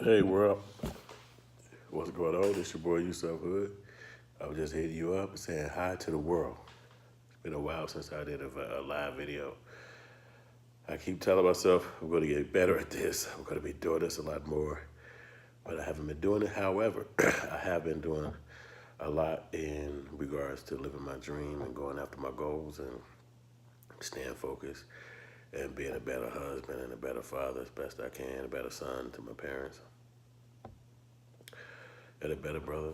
Hey, world. What's going on? It's your boy, Yusuf Hood. I was just hitting you up and saying hi to the world. It's been a while since I did a live video. I keep telling myself I'm going to get better at this. I'm going to be doing this a lot more, but I haven't been doing it. However, I have been doing a lot in regards to living my dream and going after my goals and staying focused and being a better husband and a better father as best I can, a better son to my parents, and a better brother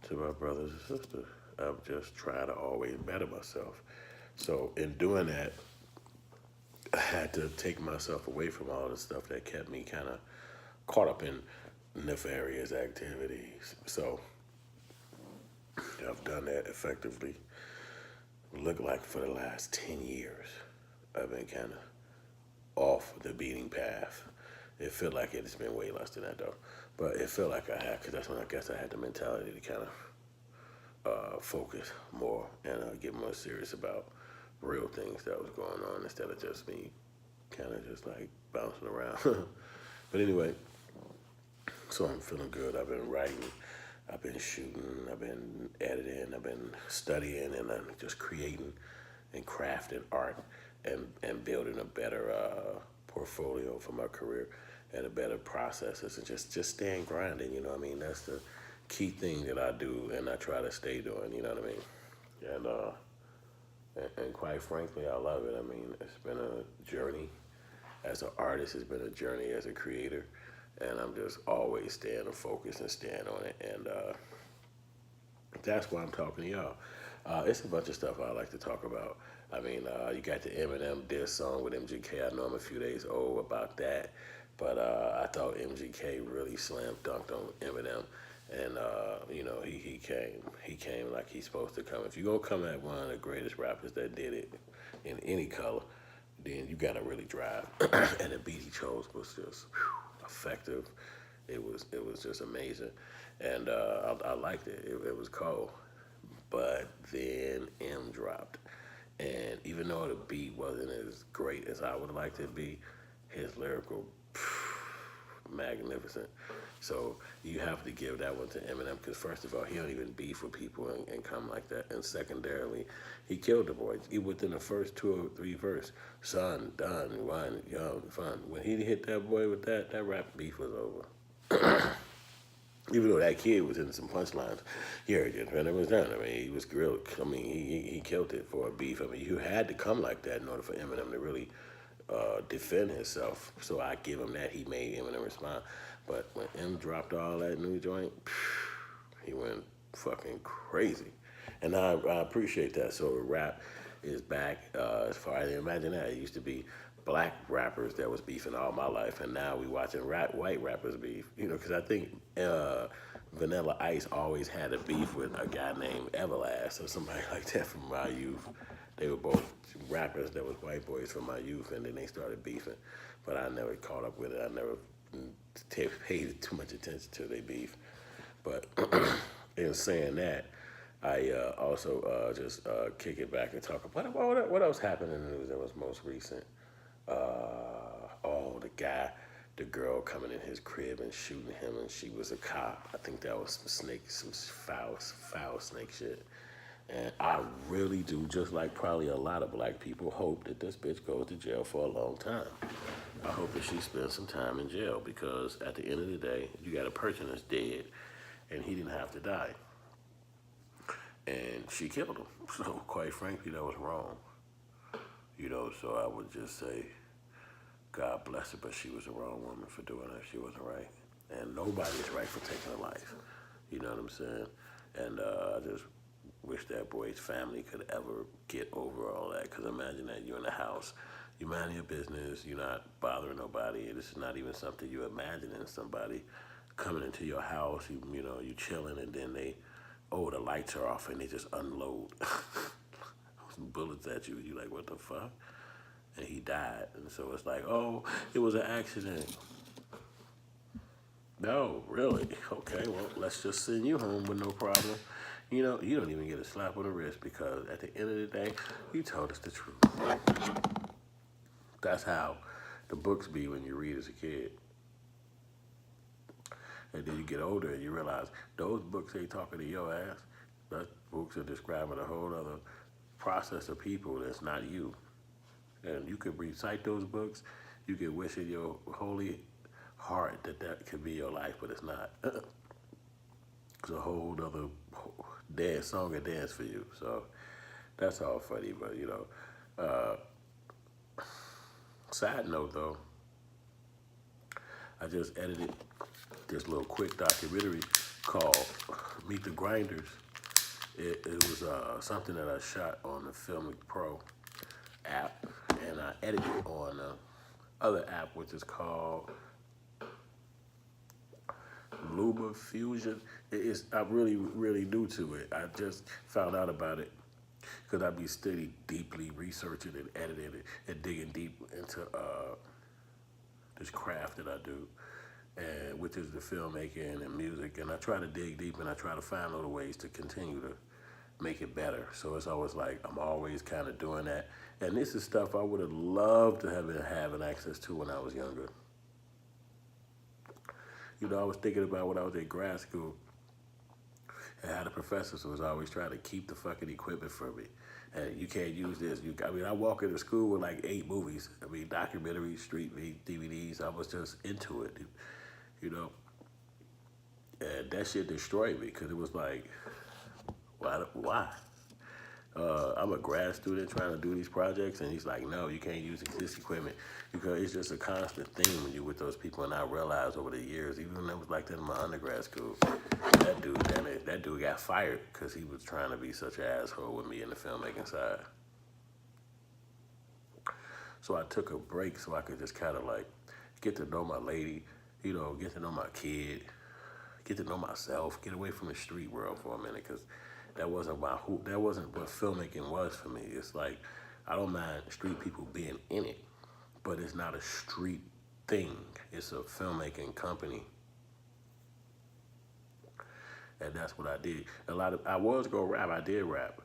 to my brothers and sisters. I'm just trying to always better myself. So in doing that, I had to take myself away from all the stuff that kept me kind of caught up in nefarious activities. So I've done that effectively. Look like for the last 10 years, I've been kind of off the beating path. It felt like it's been way less than that though, but it felt like I had, because that's when I guess I had the mentality to kind of focus more and get more serious about real things that was going on instead of just me kind of just like bouncing around. But anyway, so I'm feeling good. I've been writing, I've been shooting, I've been editing, I've been studying, and I'm just creating and crafting art and building a better portfolio for my career and a better processes and just staying grinding. You know what I mean? That's the key thing that I do and I try to stay doing. You know what I mean? And quite frankly, I love it. I mean, it's been a journey as an artist. It's been a journey as a creator, and I'm just always staying focused and staying on it. And that's why I'm talking to y'all. It's a bunch of stuff I like to talk about. I mean, you got the Eminem diss song with MGK. I know I'm a few days old about that, but I thought MGK really slam dunked on Eminem, and you know he came like he's supposed to come. If you gonna come at one of the greatest rappers that did it in any color, then you gotta really drive. And the beat he chose was just effective. It was just amazing, and I liked it. It was cold. But then M dropped, and even though the beat wasn't as great as I would like to be, his lyrical magnificent. So you have to give that one to Eminem because first of all, he don't even beef with people and come like that. And secondarily, he killed the boy. He within the first two or three verse, son, done, one, young, fun. When he hit that boy with that rap beef was over. Even though that kid was in some punchlines, he heard it when it was done. I mean, he was grilled. I mean, he killed it for a beef. I mean, you had to come like that in order for Eminem to really defend himself. So I give him that. He made Eminem respond. But when M dropped all that new joint, he went fucking crazy. And I appreciate that. So rap is back. As far as I imagine that, it used to be black rappers that was beefing all my life, and now we watching white rappers beef. You know, because I think Vanilla Ice always had a beef with a guy named Everlast or somebody like that from my youth. They were both rappers that was white boys from my youth, and then they started beefing. But I never caught up with it. I never paid too much attention to their beef. But in saying that, I also just kick it back and talk about what else happened in the news that was most recent. Oh, the girl coming in his crib and shooting him, and she was a cop. I think that was some foul snake shit. And I really do, just like probably a lot of black people, hope that this bitch goes to jail for a long time. I hope that she spends some time in jail because at the end of the day, you got a person that's dead, and he didn't have to die, and she killed him. So quite frankly, that was wrong. You know, so I would just say, God bless her, but she was the wrong woman for doing it. She wasn't right, and nobody's right for taking a life. You know what I'm saying? And I just wish that boy's family could ever get over all that. Because imagine that you're in a house, you mind your business, you're not bothering nobody. This is not even something you imagine in somebody coming into your house. You know, you chilling, and then the lights are off, and they just unload some bullets at you. You like, what the fuck? And he died. And so it's like, oh, it was an accident. No, really? Okay, well, let's just send you home with no problem. You know, you don't even get a slap on the wrist because at the end of the day, you told us the truth. That's how the books be when you read as a kid. And then you get older and you realize those books ain't talking to your ass. Those books are describing a whole other process of people that's not you. And you could recite those books. You could wish in your holy heart that that could be your life, but it's not. It's a whole other dance, song and dance for you. So that's all funny, but side note though, I just edited this little quick documentary called Meet the Grinders. It was something that I shot on the Filmic Pro app, and I edited on other app, which is called Luma Fusion. I'm really, really new to it. I just found out about it because I be steady, deeply researching and editing it and digging deep into this craft that I do, and which is the filmmaking and music. And I try to dig deep and I try to find little ways to continue to make it better. So it's always like I'm always kind of doing that. And this is stuff I would have loved to have been having access to when I was younger. I was thinking about when I was in grad school and how the professors was always trying to keep the fucking equipment from me. And you can't use this. I walk into school with like 8 movies. Documentaries, street DVDs. I was just into it, And that shit destroyed me because it was like, why? I'm a grad student trying to do these projects, and he's like, no, you can't use this equipment because it's just a constant thing when you're with those people. And I realized over the years, even when it was like that in my undergrad school, that dude got fired because he was trying to be such an asshole with me in the filmmaking side. So I took a break so I could just kind of like get to know my lady, get to know my kid, get to know myself, get away from the street world for a minute, because that wasn't what filmmaking was for me. It's like, I don't mind street people being in it, but it's not a street thing. It's a filmmaking company. And that's what I did. I was gonna rap, I did rap.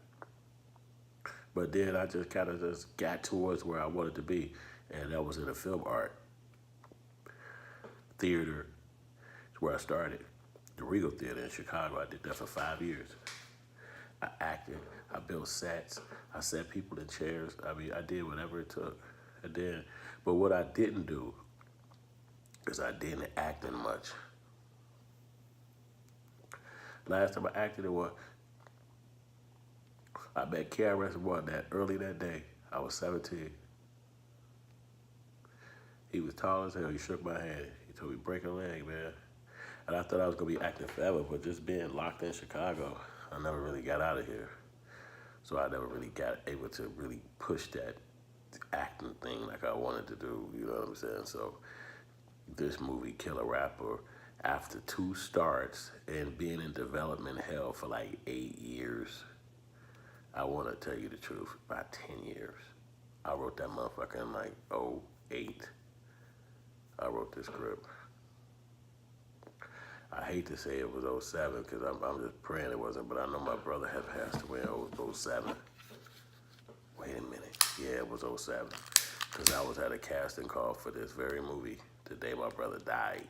But then I just kind of just got towards where I wanted to be, and that was in the film art. Theater is where I started. The Regal Theater in Chicago, I did that for 5 years. I acted, I built sets, I set people in chairs. I did whatever it took. But what I didn't do is I didn't act in much. Last time I acted I met KRS-One early that day. I was 17. He was tall as hell. He shook my hand. He told me, break a leg, man. And I thought I was going to be acting forever, but just being locked in Chicago, I never really got out of here. So I never really got able to really push that acting thing like I wanted to do, you know what I'm saying? So this movie, Killer Rapper, after 2 starts and being in development hell for like 8 years, I want to tell you the truth, about 10 years. I wrote that motherfucker in like 08. I wrote this script. I hate to say it was 07 because I'm just praying it wasn't, but I know my brother had passed away in 07. Wait a minute. Yeah, it was 07. Because I was at a casting call for this very movie the day my brother died.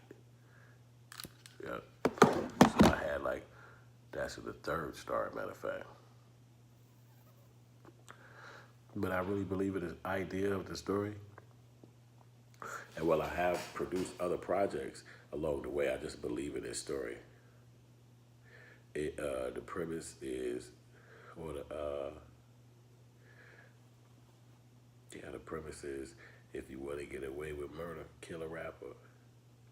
Yep. So I had that's the 3rd start, matter of fact. But I really believe in the idea of the story. And while I have produced other projects along the way, I just believe in this story. The premise is, the premise is, if you want to get away with murder, kill a rapper.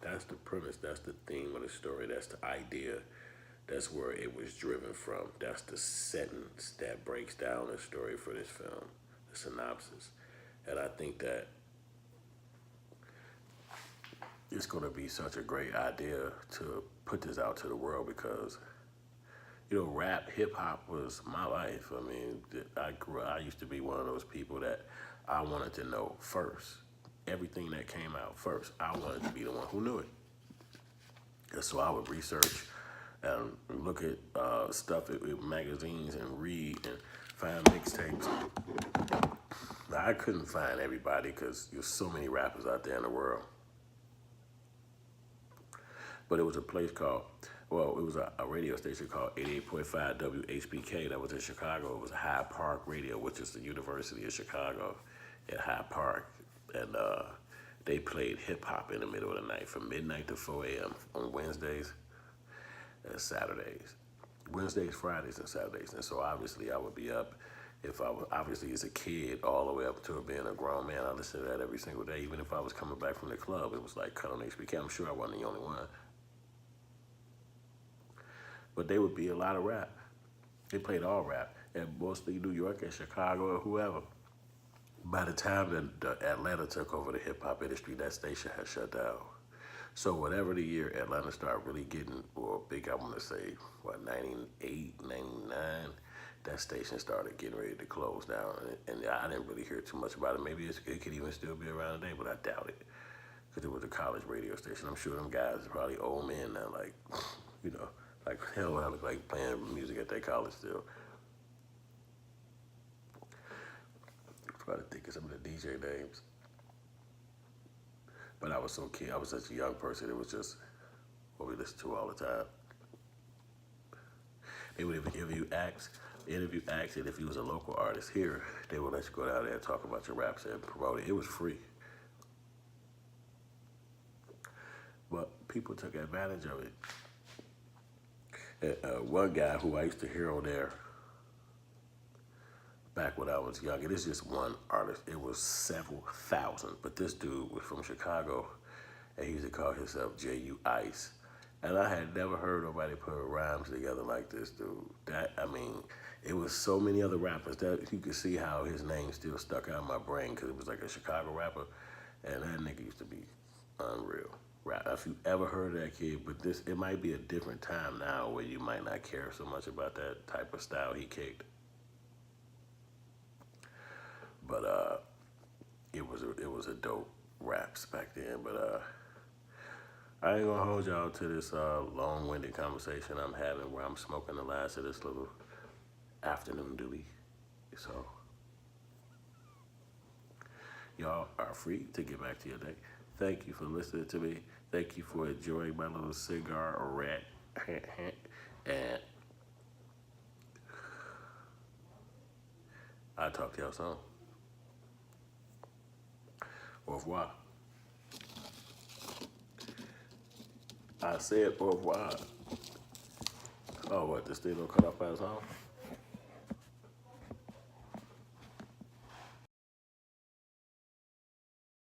That's the premise. That's the theme of the story. That's the idea. That's where it was driven from. That's the sentence that breaks down the story for this film, the synopsis. And I think that it's going to be such a great idea to put this out to the world because, rap, hip hop was my life. I used to be one of those people that I wanted to know first. Everything that came out first, I wanted to be the one who knew it. And so I would research and look at stuff in magazines and read and find mixtapes. I couldn't find everybody because there's so many rappers out there in the world. But it was a place called, well, it was a radio station called 88.5 WHBK that was in Chicago. It was Hyde Park Radio, which is the University of Chicago at Hyde Park. And they played hip hop in the middle of the night from midnight to 4 a.m. on Wednesdays and Saturdays. Wednesdays, Fridays, and Saturdays. And so obviously I would be up, if I was obviously as a kid all the way up to being a grown man. I listened to that every single day. Even if I was coming back from the club, it was like cut on HBK. I'm sure I wasn't the only one. But they would be a lot of rap. They played all rap, and mostly New York and Chicago or whoever. By the time that Atlanta took over the hip hop industry, that station had shut down. So whatever the year Atlanta started really getting, or big, I want to say, what, 98, 99, that station started getting ready to close down. And I didn't really hear too much about it. Maybe it could even still be around today, but I doubt it. Because it was a college radio station. I'm sure them guys are probably old men now, like, you know, like, hell, I look like playing music at that college still. I'm trying to think of some of the DJ names. But I was so kid, I was such a young person, it was just what we listened to all the time. They would even interview acts, and if you was a local artist here, they would let you go down there and talk about your raps and promote it. It was free. But people took advantage of it. And, one guy who I used to hear on there back when I was young, it is just one artist. It was several thousand, but this dude was from Chicago, and he used to call himself J.U. Ice. And I had never heard nobody put rhymes together like this dude. It was so many other rappers that you could see how his name still stuck out in my brain because it was like a Chicago rapper, and that nigga used to be unreal. If you ever heard of that kid, but it might be a different time now where you might not care so much about that type of style he kicked. But it was a dope raps back then. But I ain't gonna hold y'all to this long-winded conversation I'm having where I'm smoking the last of this little afternoon doobie. So y'all are free to get back to your day. Thank you for listening to me. Thank you for enjoying my little cigar or rat. And I'll talk to y'all soon. Au revoir. I said au revoir. Oh, what, this thing don't cut off by its own?